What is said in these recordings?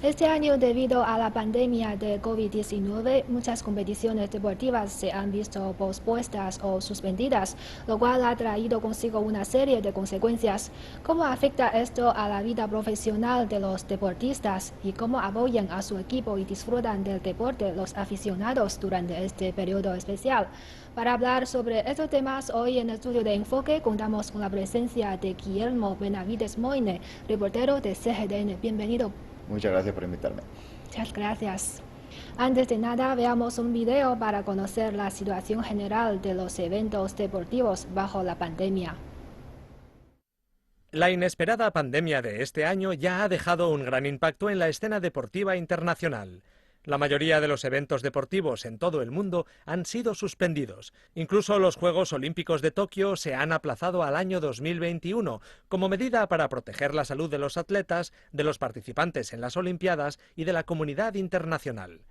Este año, debido a la pandemia de COVID-19, muchas competiciones deportivas se han visto pospuestas o suspendidas, lo cual ha traído consigo una serie de consecuencias. ¿Cómo afecta esto a la vida profesional de los deportistas y cómo apoyan a su equipo y disfrutan del deporte los aficionados durante este periodo especial? Para hablar sobre estos temas, hoy en el estudio de Enfoque contamos con la presencia de Guillermo Benavides Moine, reportero de CGTN. Bienvenido. Muchas gracias por invitarme. Muchas gracias. Antes de nada, veamos un video para conocer la situación general de los eventos deportivos bajo la pandemia. La inesperada pandemia de este año ya ha dejado un gran impacto en la escena deportiva internacional. La mayoría de los eventos deportivos en todo el mundo han sido suspendidos. Incluso los Juegos Olímpicos de Tokio se han aplazado al año 2021, como medida para proteger la salud de los atletas, de los participantes en las Olimpiadas y de la comunidad internacional.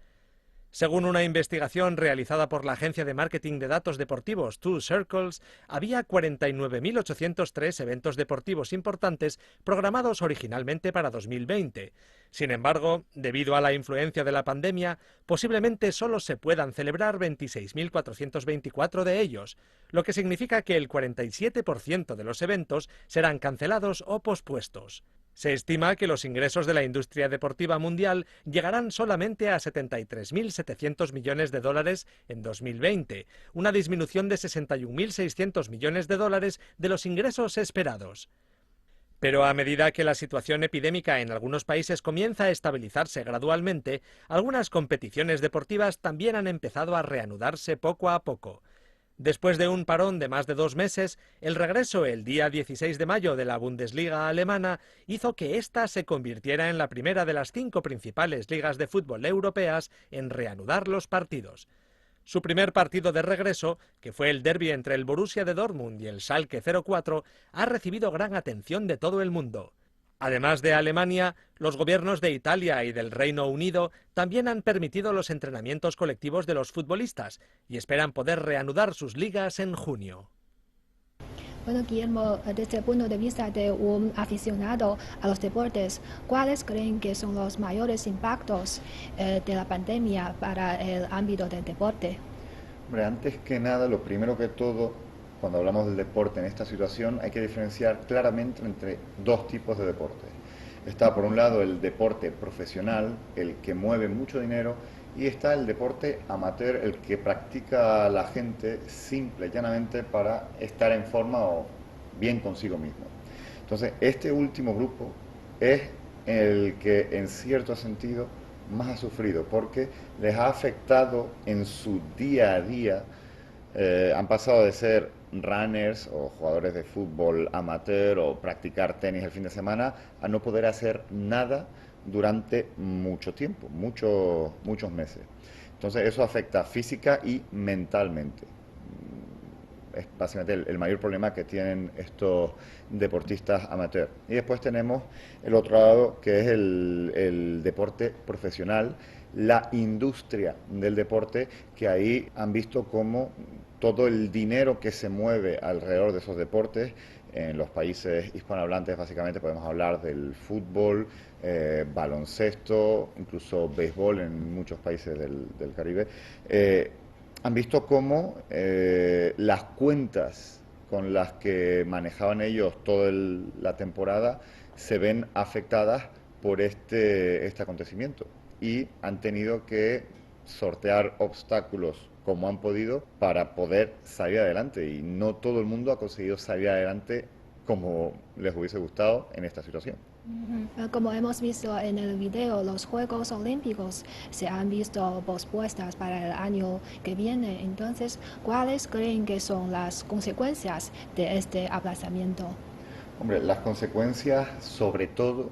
Según una investigación realizada por la agencia de marketing de datos deportivos Two Circles, había 49.803 eventos deportivos importantes programados originalmente para 2020. Sin embargo, debido a la influencia de la pandemia, posiblemente solo se puedan celebrar 26.424 de ellos, lo que significa que el 47% de los eventos serán cancelados o pospuestos. Se estima que los ingresos de la industria deportiva mundial llegarán solamente a 73.700 millones de dólares en 2020, una disminución de 61.600 millones de dólares de los ingresos esperados. Pero a medida que la situación epidémica en algunos países comienza a estabilizarse gradualmente, algunas competiciones deportivas también han empezado a reanudarse poco a poco. Después de un parón de más de 2 meses, el regreso el día 16 de mayo de la Bundesliga alemana hizo que ésta se convirtiera en la primera de las 5 principales ligas de fútbol europeas en reanudar los partidos. Su primer partido de regreso, que fue el derbi entre el Borussia de Dortmund y el Schalke 04, ha recibido gran atención de todo el mundo. Además de Alemania, los gobiernos de Italia y del Reino Unido también han permitido los entrenamientos colectivos de los futbolistas y esperan poder reanudar sus ligas en junio. Bueno, Guillermo, desde el punto de vista de un aficionado a los deportes, ¿cuáles creen que son los mayores impactos de la pandemia para el ámbito del deporte? Hombre, antes que nada, lo primero que todo, cuando hablamos del deporte en esta situación, hay que diferenciar claramente entre dos tipos de deporte. Está por un lado el deporte profesional, el que mueve mucho dinero, y está el deporte amateur, el que practica la gente simple y llanamente para estar en forma o bien consigo mismo. Entonces, este último grupo es el que en cierto sentido más ha sufrido porque les ha afectado en su día a día. Han pasado de ser runners o jugadores de fútbol amateur o practicar tenis el fin de semana a no poder hacer nada durante mucho tiempo, muchos meses. Entonces eso afecta física y mentalmente. Es básicamente el mayor problema que tienen estos deportistas amateurs. Y después tenemos el otro lado, que es el deporte profesional, la industria del deporte, que ahí han visto cómo todo el dinero que se mueve alrededor de esos deportes, en los países hispanohablantes básicamente podemos hablar del fútbol, baloncesto, incluso béisbol en muchos países del Caribe, han visto cómo las cuentas con las que manejaban ellos toda la temporada se ven afectadas por este acontecimiento y han tenido que sortear obstáculos como han podido para poder salir adelante, y no todo el mundo ha conseguido salir adelante como les hubiese gustado en esta situación. Como hemos visto en el video, los Juegos Olímpicos se han visto pospuestas para el año que viene. Entonces, ¿cuáles creen que son las consecuencias de este aplazamiento? Hombre, las consecuencias, sobre todo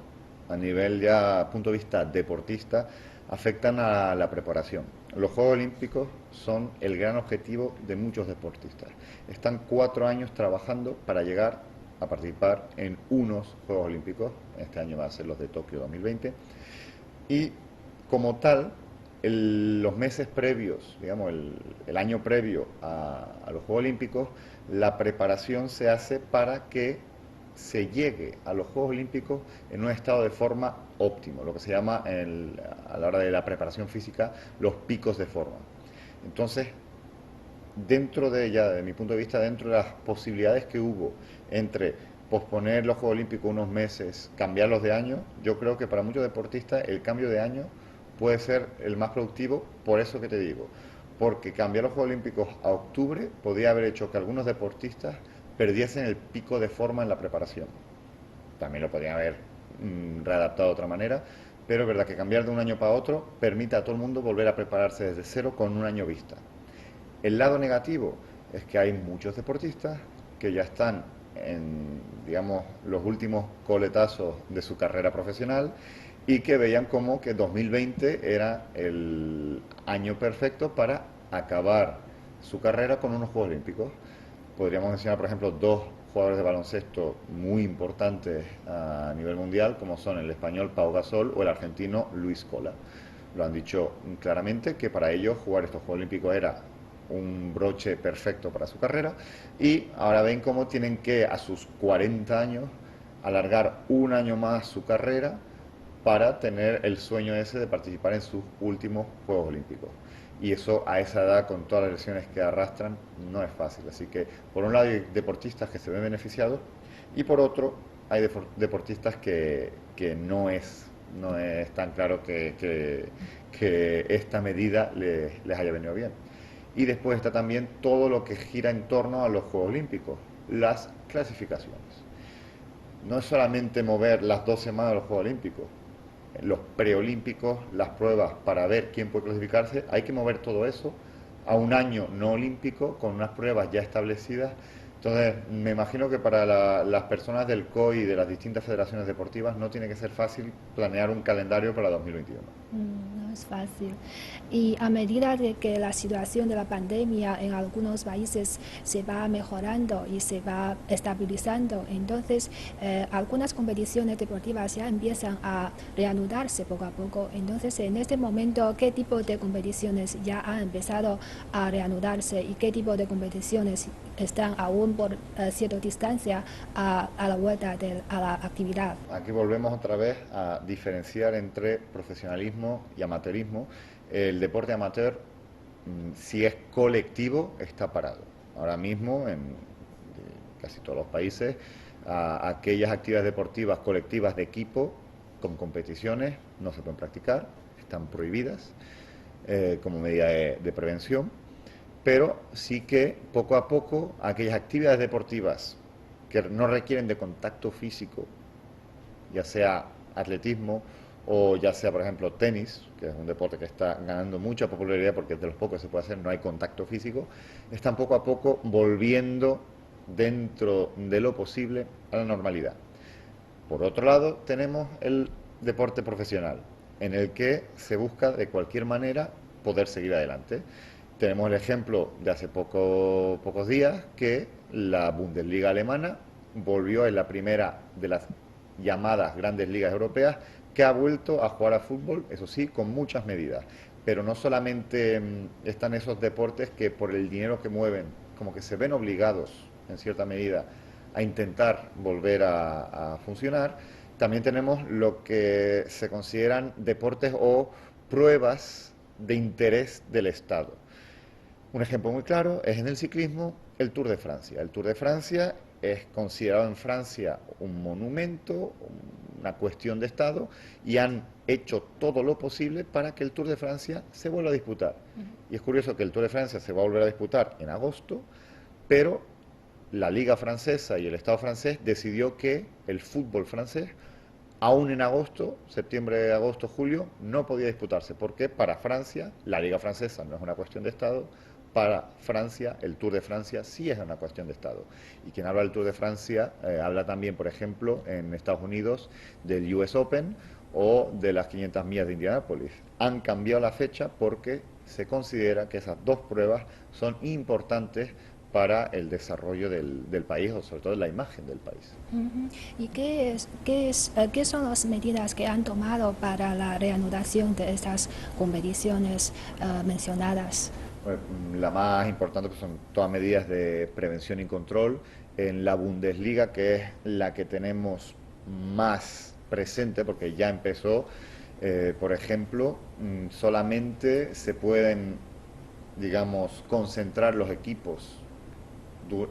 a nivel ya punto de vista deportista, afectan a la preparación. Los Juegos Olímpicos son el gran objetivo de muchos deportistas. Están 4 años trabajando para llegar a participar en unos Juegos Olímpicos. Este año va a ser los de Tokio 2020. Y como tal, los meses previos, digamos, el año previo a los Juegos Olímpicos, la preparación se hace para que se llegue a los Juegos Olímpicos en un estado de forma óptimo, lo que se llama a la hora de la preparación física los picos de forma. Entonces, dentro de ella, desde mi punto de vista, dentro de las posibilidades que hubo entre posponer los Juegos Olímpicos unos meses, cambiarlos de año, yo creo que para muchos deportistas el cambio de año puede ser el más productivo, por eso que te digo, porque cambiar los Juegos Olímpicos a octubre podría haber hecho que algunos deportistas perdiesen el pico de forma en la preparación. También lo podrían haber readaptado de otra manera, pero es verdad que cambiar de un año para otro permite a todo el mundo volver a prepararse desde cero con un año vista. El lado negativo es que hay muchos deportistas que ya están en, digamos, los últimos coletazos de su carrera profesional y que veían como que 2020 era el año perfecto para acabar su carrera con unos Juegos Olímpicos. Podríamos mencionar, por ejemplo, dos jugadores de baloncesto muy importantes a nivel mundial, como son el español Pau Gasol o el argentino Luis Scola. Lo han dicho claramente que para ellos jugar estos Juegos Olímpicos era un broche perfecto para su carrera y ahora ven cómo tienen que a sus 40 años alargar un año más su carrera para tener el sueño ese de participar en sus últimos Juegos Olímpicos. Y eso a esa edad, con todas las lesiones que arrastran, no es fácil. Así que, por un lado, hay deportistas que se ven beneficiados y por otro, hay deportistas que no es tan claro que esta medida les haya venido bien. Y después está también todo lo que gira en torno a los Juegos Olímpicos, las clasificaciones. No es solamente mover las 2 semanas de los Juegos Olímpicos, los preolímpicos, las pruebas para ver quién puede clasificarse, hay que mover todo eso a un año no olímpico con unas pruebas ya establecidas. Entonces, me imagino que para las personas del COI y de las distintas federaciones deportivas no tiene que ser fácil planear un calendario para 2021. No es fácil. Y a medida de que la situación de la pandemia en algunos países se va mejorando y se va estabilizando, entonces algunas competiciones deportivas ya empiezan a reanudarse poco a poco. Entonces, en este momento, ¿qué tipo de competiciones ya han empezado a reanudarse y qué tipo de competiciones están aún por cierta distancia a la vuelta a la actividad? Aquí volvemos otra vez a diferenciar entre profesionalismo y amateurismo. El deporte amateur, si es colectivo, está parado. Ahora mismo, en casi todos los países, aquellas actividades deportivas colectivas de equipo con competiciones no se pueden practicar, están prohibidas como medida de prevención. Pero sí que poco a poco aquellas actividades deportivas que no requieren de contacto físico, ya sea atletismo o ya sea, por ejemplo, tenis, que es un deporte que está ganando mucha popularidad porque es de los pocos que se puede hacer, no hay contacto físico, están poco a poco volviendo dentro de lo posible a la normalidad. Por otro lado, tenemos el deporte profesional, en el que se busca de cualquier manera poder seguir adelante. Tenemos el ejemplo de hace pocos días que la Bundesliga alemana volvió en la primera de las llamadas grandes ligas europeas, que ha vuelto a jugar a fútbol, eso sí, con muchas medidas. Pero no solamente están esos deportes que por el dinero que mueven, como que se ven obligados, en cierta medida, a intentar volver a funcionar, también tenemos lo que se consideran deportes o pruebas de interés del Estado. Un ejemplo muy claro es en el ciclismo el Tour de Francia. El Tour de Francia es considerado en Francia un monumento, una cuestión de Estado, y han hecho todo lo posible para que el Tour de Francia se vuelva a disputar. Y es curioso que el Tour de Francia se va a volver a disputar en agosto, pero la Liga Francesa y el Estado francés decidió que el fútbol francés, aún en agosto, septiembre, agosto, julio, no podía disputarse, porque para Francia, la Liga Francesa no es una cuestión de Estado, para Francia, el Tour de Francia sí es una cuestión de Estado. Y quien habla del Tour de Francia habla también, por ejemplo, en Estados Unidos del US Open o de las 500 millas de Indianápolis. Han cambiado la fecha porque se considera que esas dos pruebas son importantes para el desarrollo del país o sobre todo la imagen del país. ¿Y qué son las medidas que han tomado para la reanudación de estas competiciones mencionadas? La más importante pues son todas medidas de prevención y control en la Bundesliga, que es la que tenemos más presente, porque ya empezó, por ejemplo, solamente se pueden, digamos, concentrar los equipos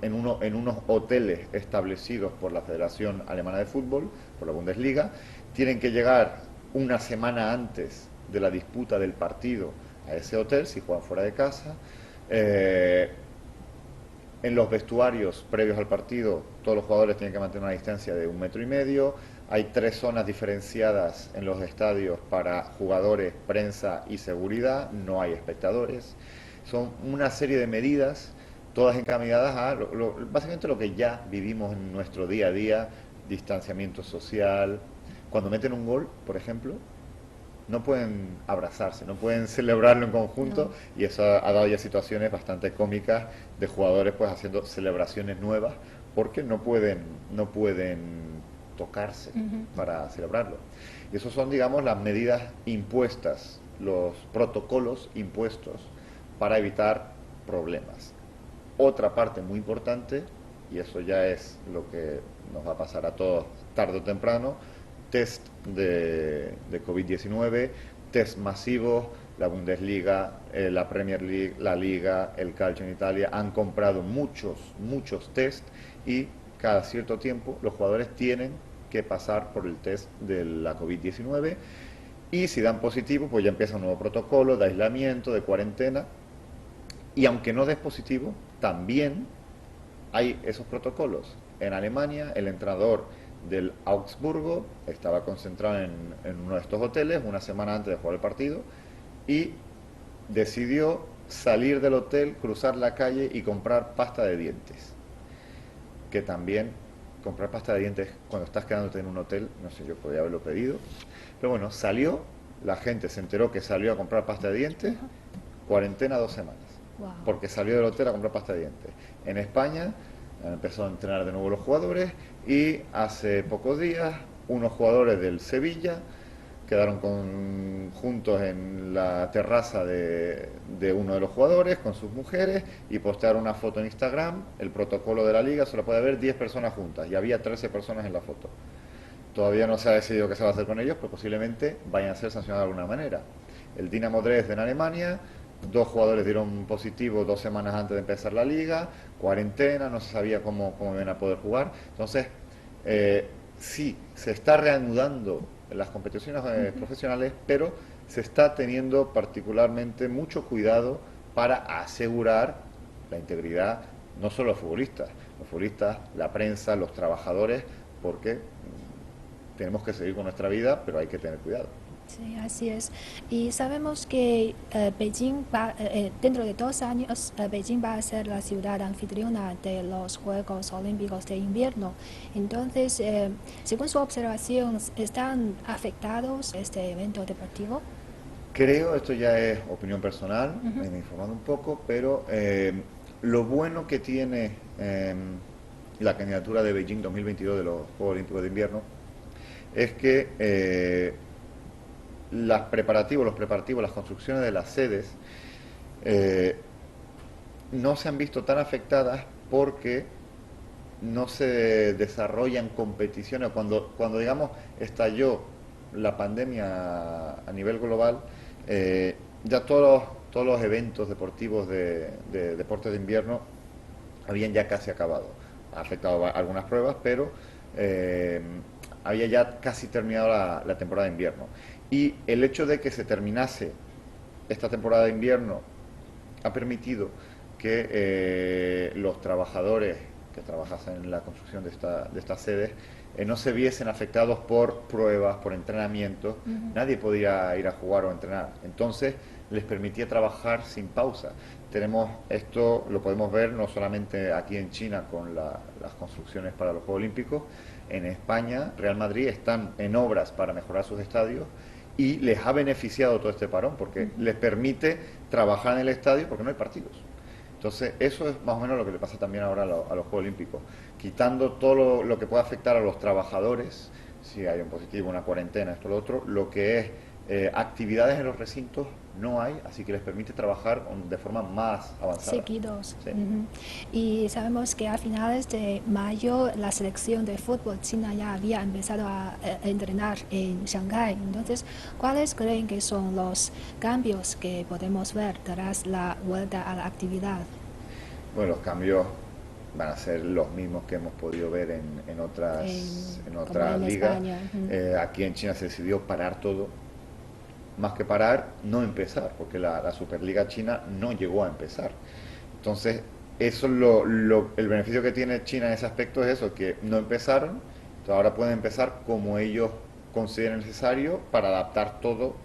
en unos hoteles establecidos por la Federación Alemana de Fútbol, por la Bundesliga. Tienen que llegar una semana antes de la disputa del partido a ese hotel, si juegan fuera de casa. En los vestuarios previos al partido, todos los jugadores tienen que mantener una distancia de 1,5 metros. Hay 3 zonas diferenciadas en los estadios para jugadores, prensa y seguridad. No hay espectadores. Son una serie de medidas, todas encaminadas a básicamente lo que ya vivimos en nuestro día a día: distanciamiento social. Cuando meten un gol, por ejemplo, no pueden abrazarse, no pueden celebrarlo en conjunto, no. Y eso ha dado ya situaciones bastante cómicas de jugadores pues haciendo celebraciones nuevas porque no pueden tocarse para celebrarlo. Y eso son, digamos, las medidas impuestas, los protocolos impuestos para evitar problemas. Otra parte muy importante, y eso ya es lo que nos va a pasar a todos tarde o temprano: test de COVID-19, test masivos. La Bundesliga, la Premier League, la Liga, el Calcio en Italia han comprado muchos test, y cada cierto tiempo los jugadores tienen que pasar por el test de la COVID-19, y si dan positivo, pues ya empieza un nuevo protocolo de aislamiento, de cuarentena. Y aunque no des positivo, también hay esos protocolos. En Alemania, el entrenador del Augsburgo estaba concentrado en uno de estos hoteles una semana antes de jugar el partido, y decidió salir del hotel, cruzar la calle y comprar pasta de dientes. Que también comprar pasta de dientes cuando estás quedándote en un hotel, no sé, yo podría haberlo pedido, pero bueno, salió, la gente se enteró que salió a comprar pasta de dientes, cuarentena 2 semanas, porque salió del hotel a comprar pasta de dientes. En España empezó a entrenar de nuevo los jugadores, y hace pocos días unos jugadores del Sevilla quedaron juntos en la terraza de uno de los jugadores con sus mujeres, y postearon una foto en Instagram. El protocolo de la liga solo puede haber 10 personas juntas, y había 13 personas en la foto. Todavía no se ha decidido qué se va a hacer con ellos, pero posiblemente vayan a ser sancionados de alguna manera. El Dinamo Dresden en Alemania, 2 jugadores dieron positivo 2 semanas antes de empezar la liga, cuarentena, no se sabía cómo iban a poder jugar. Entonces, sí, se está reanudando las competiciones profesionales, pero se está teniendo particularmente mucho cuidado para asegurar la integridad, no solo los futbolistas, la prensa, los trabajadores, porque tenemos que seguir con nuestra vida, pero hay que tener cuidado. Sí, así es. Y sabemos que Beijing dentro de 2 años, Beijing va a ser la ciudad anfitriona de los Juegos Olímpicos de Invierno. Entonces, según su observación, ¿están afectados este evento deportivo? Creo, esto ya es opinión personal, me he informado un poco, pero lo bueno que tiene la candidatura de Beijing 2022 de los Juegos Olímpicos de Invierno es que los preparativos, las construcciones de las sedes no se han visto tan afectadas porque no se desarrollan competiciones. Cuando digamos, estalló la pandemia a nivel global, ya todos los eventos deportivos de deportes de invierno habían ya casi acabado. Ha afectado algunas pruebas, pero había ya casi terminado la temporada de invierno. Y el hecho de que se terminase esta temporada de invierno ha permitido que los trabajadores que trabajasen en la construcción de estas sedes no se viesen afectados por pruebas, por entrenamientos. Nadie podía ir a jugar o entrenar. Entonces les permitía trabajar sin pausa. Esto lo podemos ver no solamente aquí en China con las construcciones para los Juegos Olímpicos. En España, Real Madrid están en obras para mejorar sus estadios, y les ha beneficiado todo este parón porque les permite trabajar en el estadio porque no hay partidos. Entonces, eso es más o menos lo que le pasa también ahora a los Juegos Olímpicos, quitando todo lo que pueda afectar a los trabajadores, si hay un positivo, una cuarentena, esto, lo otro. Lo que es Actividades en los recintos no hay, así que les permite trabajar de forma más avanzada. Seguidos. Sí. Y sabemos que a finales de mayo la selección de fútbol china ya había empezado a entrenar en Shanghái. Entonces, ¿cuáles creen que son los cambios que podemos ver tras la vuelta a la actividad? Bueno, los cambios van a ser los mismos que hemos podido ver en Como otras en ligas. España. Aquí en China se decidió parar todo, más que parar, no empezar, porque la Superliga China no llegó a empezar. Entonces, eso es el beneficio que tiene China en ese aspecto, es eso, que no empezaron, entonces ahora pueden empezar como ellos consideren necesario para adaptar todo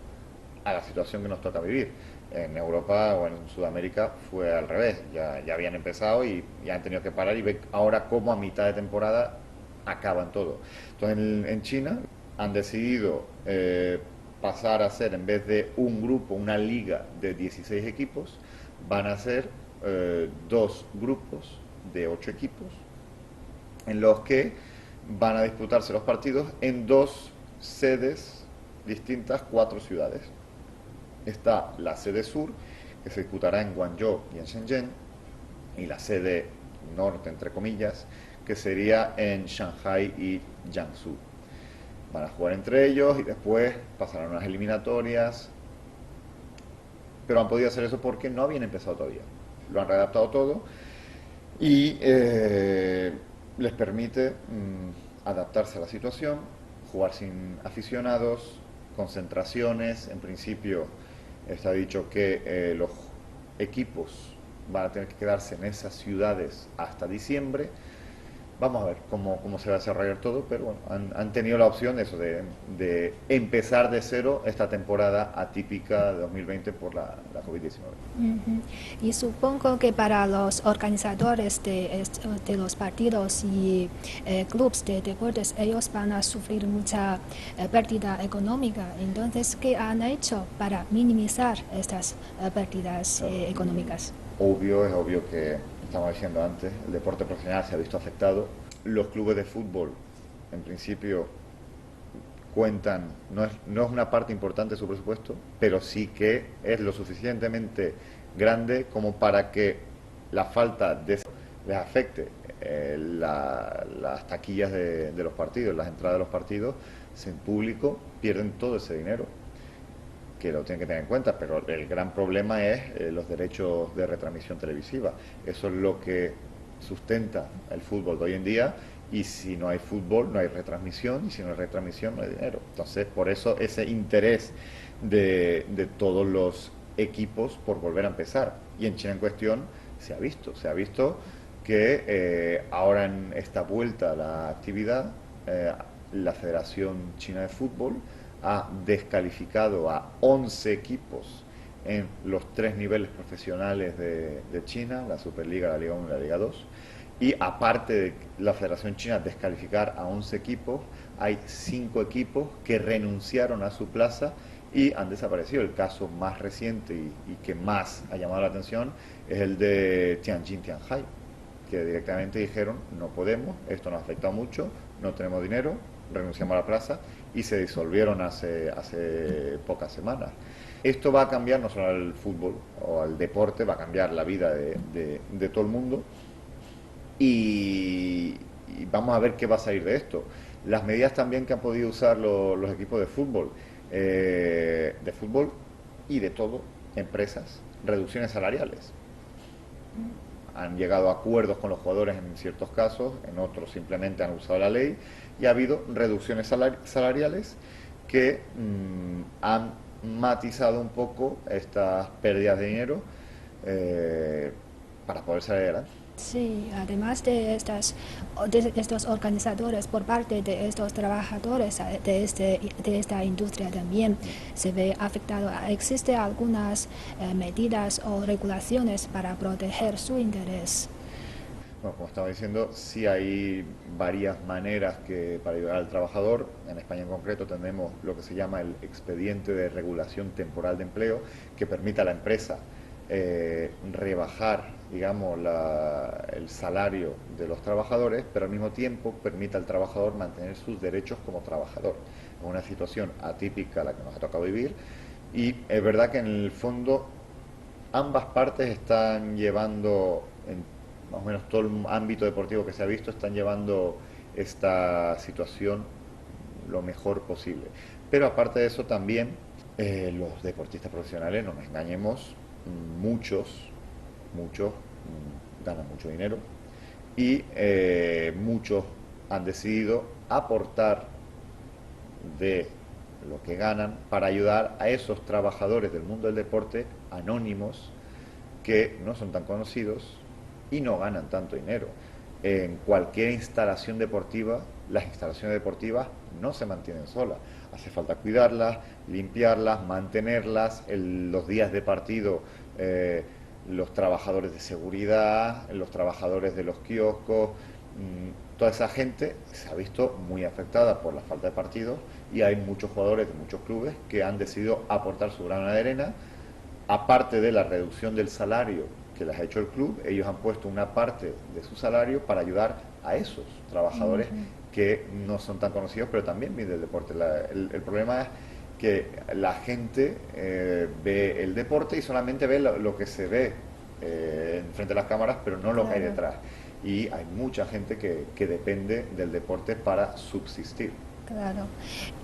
a la situación que nos toca vivir. En Europa o en Sudamérica fue al revés, ya habían empezado y ya han tenido que parar y ver ahora cómo a mitad de temporada acaban todo. Entonces en China han decidido pasar a ser, en vez de un grupo, una liga de 16 equipos, van a ser dos grupos de 8 equipos en los que van a disputarse los partidos en dos sedes distintas, 4 ciudades. Está la sede sur, que se disputará en Guangzhou y en Shenzhen, y la sede norte, entre comillas, que sería en Shanghai y Jiangsu. Van a jugar entre ellos y después pasarán unas eliminatorias, pero han podido hacer eso porque no habían empezado todavía. Lo han readaptado todo y les permite adaptarse a la situación, jugar sin aficionados, concentraciones. En principio está dicho que los equipos van a tener que quedarse en esas ciudades hasta diciembre. Vamos a ver cómo se va a desarrollar todo, pero bueno, han tenido la opción de eso, de empezar de cero esta temporada atípica de 2020 por la COVID-19. Y supongo que para los organizadores de los partidos y clubes de deportes, ellos van a sufrir mucha pérdida económica. Entonces, ¿qué han hecho para minimizar estas pérdidas económicas? Es obvio que, estamos diciendo antes, el deporte profesional se ha visto afectado. Los clubes de fútbol, en principio, cuentan, no es una parte importante de su presupuesto, pero sí que es lo suficientemente grande como para que la falta de les afecte. Las taquillas de los partidos, las entradas de los partidos, en público pierden todo ese dinero, que lo tienen que tener en cuenta, pero el gran problema es los derechos de retransmisión televisiva. Eso es lo que sustenta el fútbol de hoy en día, y si no hay fútbol no hay retransmisión, y si no hay retransmisión no hay dinero. Entonces, por eso ese interés de todos los equipos por volver a empezar. Y en China en cuestión se ha visto que ahora en esta vuelta a la actividad, la Federación China de Fútbol ha descalificado a 11 equipos en los 3 niveles profesionales de China, la Superliga, la Liga 1 y la Liga 2. Y aparte de la Federación China descalificar a 11 equipos, hay 5 equipos que renunciaron a su plaza y han desaparecido. El caso más reciente y que más ha llamado la atención es el de Tianjin Tianjai, que directamente dijeron: no podemos, esto nos ha afectado mucho, no tenemos dinero, renunciamos a la plaza, y se disolvieron hace pocas semanas. Esto va a cambiar no solo al fútbol o al deporte, va a cambiar la vida de todo el mundo, y vamos a ver qué va a salir de esto. Las medidas también que han podido usar los equipos de fútbol y de todo, empresas, reducciones salariales. Han llegado a acuerdos con los jugadores en ciertos casos, en otros simplemente han usado la ley, y ha habido reducciones salariales que han matizado un poco estas pérdidas de dinero para poder salir adelante. Sí, además de estos organizadores, por parte de estos trabajadores de esta industria también se ve afectado. ¿Existen algunas medidas o regulaciones para proteger su interés? Bueno, como estaba diciendo, sí hay varias maneras para ayudar al trabajador. En España en concreto tenemos lo que se llama el expediente de regulación temporal de empleo, que permite a la empresa rebajar, digamos, el salario de los trabajadores, pero al mismo tiempo permite al trabajador mantener sus derechos como trabajador. Es una situación atípica la que nos ha tocado vivir y es verdad que en el fondo ambas partes están llevando, en más o menos todo el ámbito deportivo que se ha visto, están llevando esta situación lo mejor posible. Pero aparte de eso también los deportistas profesionales, no nos engañemos, muchos ganan mucho dinero y muchos han decidido aportar de lo que ganan para ayudar a esos trabajadores del mundo del deporte anónimos que no son tan conocidos y no ganan tanto dinero. En cualquier instalación deportiva, las instalaciones deportivas no se mantienen solas. Hace falta cuidarlas, limpiarlas, mantenerlas, los días de partido, los trabajadores de seguridad, los trabajadores de los kioscos, toda esa gente se ha visto muy afectada por la falta de partidos y hay muchos jugadores de muchos clubes que han decidido aportar su grano de arena, aparte de la reducción del salario que les ha hecho el club, ellos han puesto una parte de su salario para ayudar a esos trabajadores que no son tan conocidos, pero también viven del deporte. El problema es que la gente ve el deporte y solamente ve lo que se ve frente a las cámaras, pero no lo que hay detrás. Y hay mucha gente que depende del deporte para subsistir. Claro,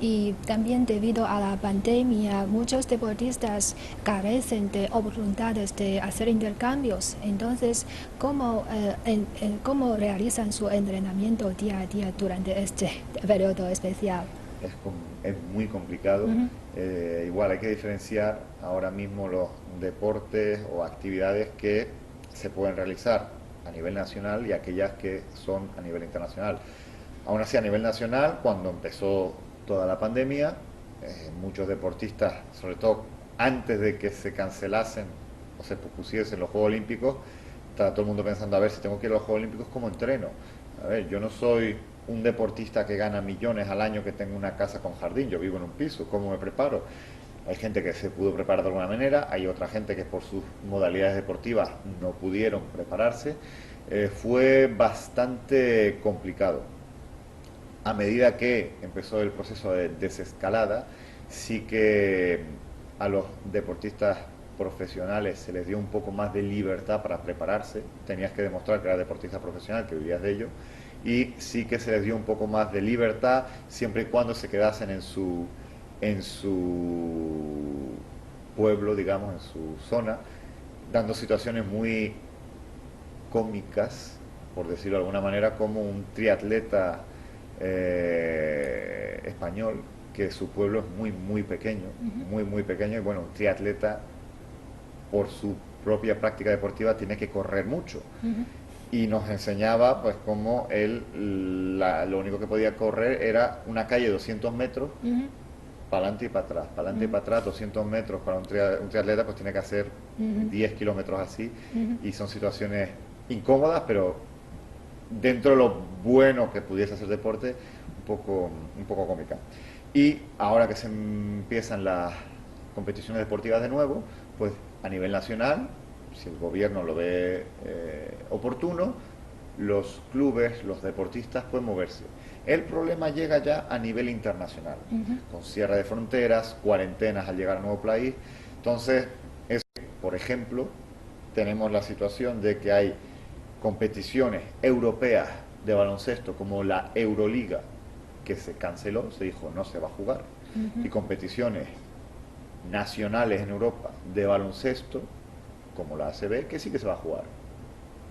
y también debido a la pandemia, muchos deportistas carecen de oportunidades de hacer intercambios. Entonces, ¿cómo realizan su entrenamiento día a día durante este periodo especial? Es muy complicado. Igual hay que diferenciar ahora mismo los deportes o actividades que se pueden realizar a nivel nacional y aquellas que son a nivel internacional. Aún así, a nivel nacional, cuando empezó toda la pandemia, muchos deportistas, sobre todo antes de que se cancelasen o se pospusiesen los Juegos Olímpicos, estaba todo el mundo pensando, a ver, si tengo que ir a los Juegos Olímpicos, ¿cómo entreno? A ver, yo no soy un deportista que gana millones al año, que tengo una casa con jardín, yo vivo en un piso, ¿cómo me preparo? Hay gente que se pudo preparar de alguna manera, hay otra gente que por sus modalidades deportivas no pudieron prepararse. Fue bastante complicado. A medida que empezó el proceso de desescalada, sí que a los deportistas profesionales se les dio un poco más de libertad para prepararse. Tenías que demostrar que eras deportista profesional, que vivías de ello. Y sí que se les dio un poco más de libertad siempre y cuando se quedasen en su pueblo, digamos, en su zona, dando situaciones muy cómicas, por decirlo de alguna manera, como un triatleta español, que su pueblo es muy pequeño, muy pequeño, y bueno, un triatleta por su propia práctica deportiva tiene que correr mucho. Y nos enseñaba pues cómo él lo único que podía correr era una calle de 200 metros, para adelante y para atrás, 200 metros para un triatleta pues tiene que hacer 10 kilómetros así, y son situaciones incómodas, pero dentro de lo bueno que pudiese hacer deporte, un poco cómica. Y ahora que se empiezan las competiciones deportivas de nuevo, pues a nivel nacional, si el gobierno lo ve oportuno, los clubes, los deportistas pueden moverse. El problema llega ya a nivel internacional, con cierre de fronteras, cuarentenas al llegar a un nuevo país. Entonces, por ejemplo, tenemos la situación de que hay competiciones europeas de baloncesto como la Euroliga, que se canceló, se dijo no se va a jugar, y competiciones nacionales en Europa de baloncesto como la ACB, que sí que se va a jugar.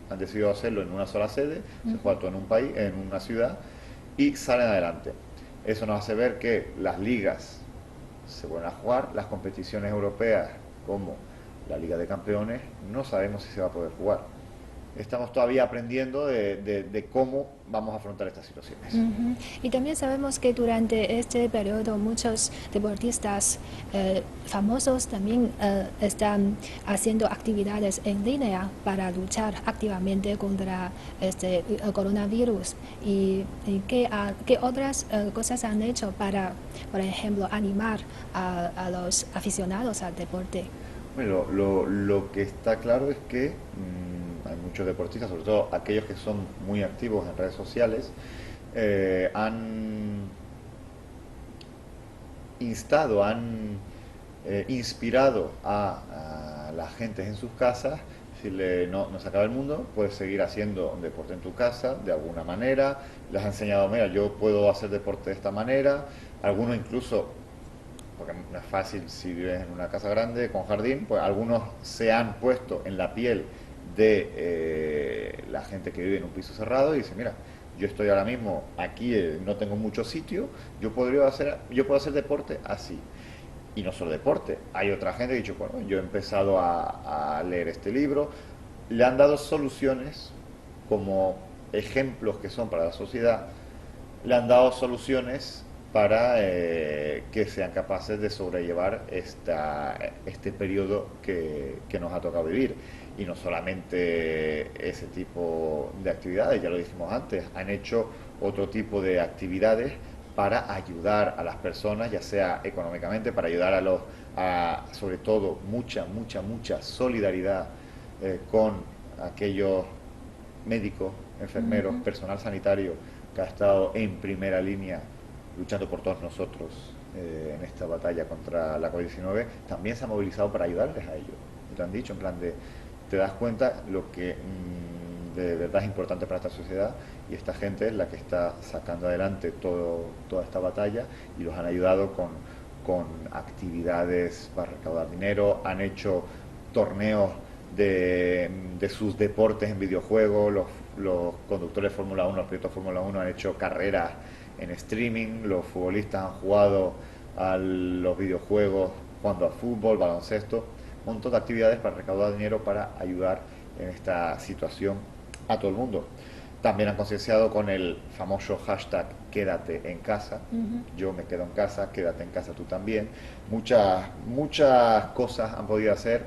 Han decidido hacerlo en una sola sede, se juega todo en un país, en una ciudad, y salen adelante. Eso nos hace ver que las ligas se vuelven a jugar, las competiciones europeas como la Liga de Campeones no sabemos si se va a poder jugar. Estamos todavía aprendiendo de cómo vamos a afrontar estas situaciones. Y también sabemos que durante este periodo muchos deportistas famosos también están haciendo actividades en línea para luchar activamente contra este coronavirus. ¿Y qué otras cosas han hecho para, por ejemplo, animar a los aficionados al deporte? Bueno, lo que está claro es que hay muchos deportistas, sobre todo aquellos que son muy activos en redes sociales, han instado, han inspirado a la gente en sus casas. Decirle, no se acaba el mundo, puedes seguir haciendo deporte en tu casa de alguna manera. Les ha enseñado, mira, yo puedo hacer deporte de esta manera. Algunos incluso, porque no es fácil si vives en una casa grande con jardín, pues algunos se han puesto en la piel de la gente que vive en un piso cerrado y dicen, mira, yo estoy ahora mismo aquí, no tengo mucho sitio, yo puedo hacer deporte así. Y no solo deporte, hay otra gente que ha dicho, bueno, yo he empezado a leer este libro, le han dado soluciones como ejemplos que son para la sociedad, le han dado soluciones para que sean capaces de sobrellevar este periodo que nos ha tocado vivir. Y no solamente ese tipo de actividades, ya lo dijimos antes, han hecho otro tipo de actividades para ayudar a las personas, ya sea económicamente, para ayudar sobre todo, mucha solidaridad con aquellos médicos, enfermeros, personal sanitario que ha estado en primera línea luchando por todos nosotros en esta batalla contra la COVID-19, también se ha movilizado para ayudarles a ellos. Y te han dicho, en plan de, te das cuenta lo que de verdad es importante para esta sociedad, y esta gente es la que está sacando adelante toda esta batalla, y los han ayudado con actividades para recaudar dinero, han hecho torneos de sus deportes en videojuegos, los conductores de Fórmula 1, los pilotos de Fórmula 1 han hecho carreras en streaming, los futbolistas han jugado a los videojuegos jugando a fútbol, baloncesto, un montón de actividades para recaudar dinero para ayudar en esta situación a todo el mundo. También han concienciado con el famoso hashtag quédate en casa. Yo me quedo en casa, quédate en casa tú también. Muchas cosas han podido hacer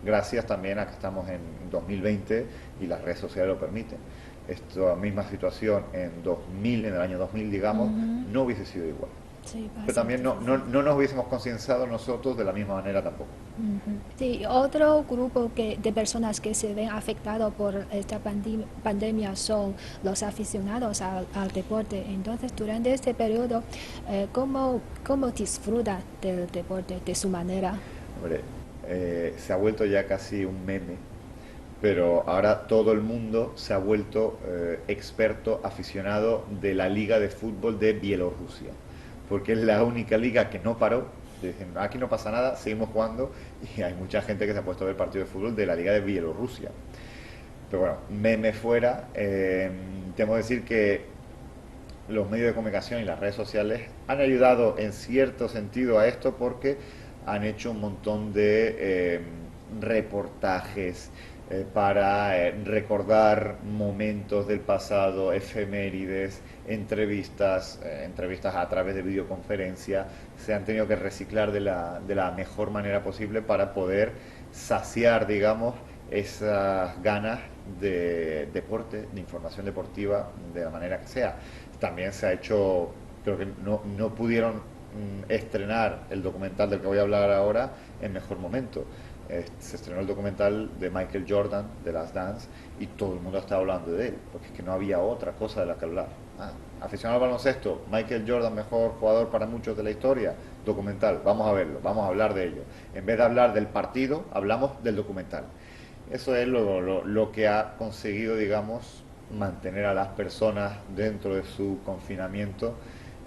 gracias también a que estamos en 2020 y las redes sociales lo permiten. Esta misma situación en el año 2000, digamos, no hubiese sido igual. Sí, pero también no nos hubiésemos concienciado nosotros de la misma manera tampoco. Sí, otro grupo de personas que se ven afectados por esta pandemia son los aficionados al deporte. Entonces, durante este periodo, ¿cómo disfruta del deporte de su manera? Hombre, se ha vuelto ya casi un meme, pero ahora todo el mundo se ha vuelto experto, aficionado de la Liga de Fútbol de Bielorrusia, porque es la única liga que no paró. Dicen, aquí no pasa nada, seguimos jugando, y hay mucha gente que se ha puesto a ver partidos de fútbol de la Liga de Bielorrusia. Pero bueno, meme fuera, tengo que decir que los medios de comunicación y las redes sociales han ayudado en cierto sentido a esto, porque han hecho un montón de reportajes para recordar momentos del pasado, efemérides, entrevistas a través de videoconferencia. Se han tenido que reciclar de la mejor manera posible para poder saciar, digamos, esas ganas de deporte, de información deportiva, de la manera que sea. También se ha hecho, creo que no pudieron estrenar el documental del que voy a hablar ahora en mejor momento. Se estrenó el documental de Michael Jordan, de Last Dance, y todo el mundo estaba hablando de él, porque es que no había otra cosa de la que hablar. Aficionado al baloncesto, Michael Jordan, mejor jugador para muchos de la historia, documental, vamos a verlo, vamos a hablar de ello. En vez de hablar del partido, hablamos del documental. Eso es lo que ha conseguido, digamos, mantener a las personas dentro de su confinamiento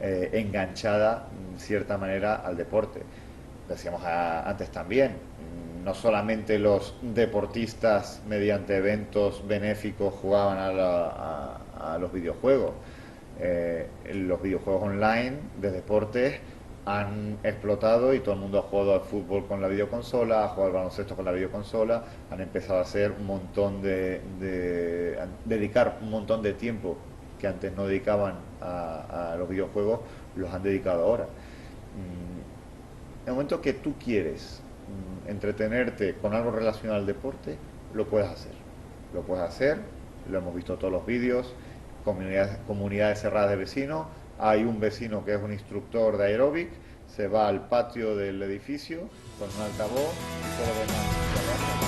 enganchada, en cierta manera, al deporte. Decíamos antes también, no solamente los deportistas mediante eventos benéficos jugaban a los videojuegos. Los videojuegos online de deportes han explotado, y todo el mundo ha jugado al fútbol con la videoconsola, ha jugado al baloncesto con la videoconsola, han empezado a hacer un montón dedicar un montón de tiempo que antes no dedicaban a los videojuegos, los han dedicado ahora. En el momento que tú quieres entretenerte con algo relacionado al deporte, lo puedes hacer. Lo puedes hacer, lo hemos visto en todos los vídeos, comunidades cerradas de vecinos. Hay un vecino que es un instructor de aeróbic, se va al patio del edificio con un altavoz y todo lo demás.